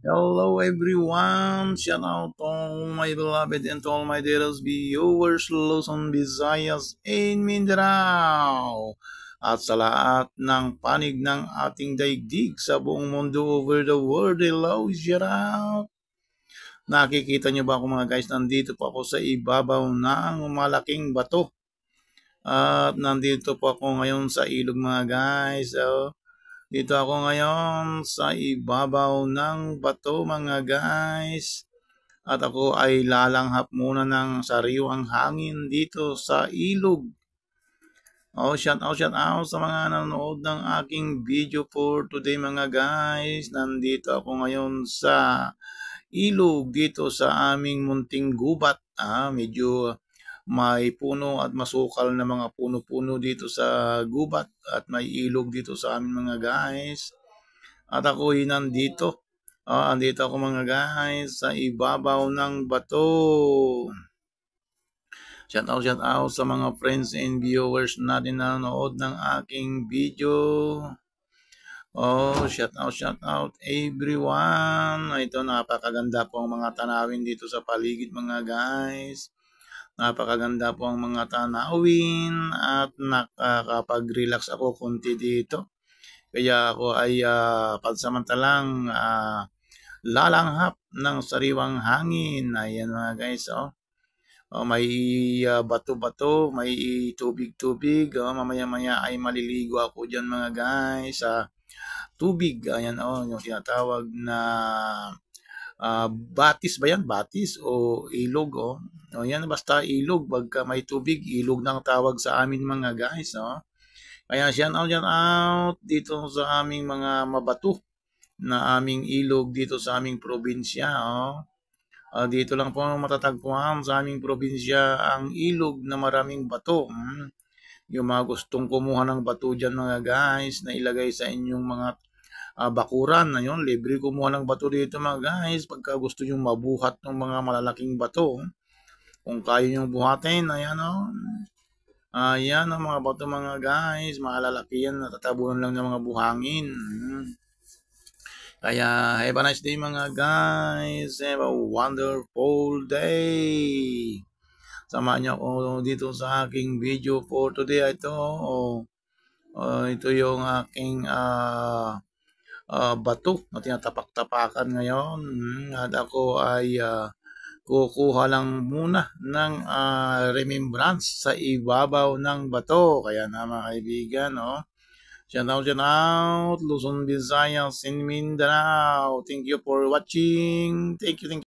Hello everyone, shout out to all my beloved and to all my dearest viewers, Luzon, Visayas, and Mindanao. At sa lahat ng panig ng ating daigdig sa buong mundo over the world, hello, shout out. Nakikita niyo ba ako mga guys, nandito po ako sa ibabaw ng malaking bato. At nandito po ako ngayon sa ilog mga guys. Dito ako ngayon sa ibabaw ng bato mga guys. At ako ay lalanghap muna ng sariwang hangin dito sa ilog. Shout out sa mga nanonood ng aking video for today mga guys. Nandito ako ngayon sa ilog dito sa aming munting gubat. Medyo may puno at masukal na mga puno-puno dito sa gubat at may ilog dito sa amin mga guys. At ako'y nandito. Andito ako mga guys sa ibabaw ng bato. Shout out sa mga friends and viewers natin na nanonood ng aking video. Shout out everyone. Ito, napakaganda po ang mga tanawin dito sa paligid mga guys. Napakaganda po ang mga tanawin at nakakapag-relax ako konti dito. Kaya ako ay pansamantalang lalanghap ng sariwang hangin. Ayan mga guys, may bato-bato, may tubig-tubig. Mamaya-maya ay maliligo ako dyan mga guys sa tubig. Ayan, yung tinatawag na batis ba yan? Batis o ilog, yan, basta ilog. Pagka may tubig, ilog nang tawag sa amin mga guys, Kaya shout out dito sa aming mga mabato na aming ilog dito sa aming probinsya. Dito lang po matatagpuan sa aming probinsya ang ilog na maraming bato. Yung mga gustong kumuha ng bato dyan mga guys na ilagay sa inyong mga bakuran. Ayun, libre kumuha ng bato dito mga guys pagka gusto nyo mabuhat ng mga malalaking bato. Kung kaya nyo buhatin, ayan Ayan ang mga bato mga guys, malalaki yan, natatabunan lang ng mga buhangin. Kaya have a nice day mga guys, have a wonderful day. Samahan niyo ako dito sa aking video for today. Ito yung aking bato na tinatapak-tapakan ngayon. At ako ay kukuha lang muna ng remembrance sa ibabaw ng bato. Kaya na mga kaibigan, shout out, Luzon, Visayas, and Mindanao. Thank you for watching. Thank you.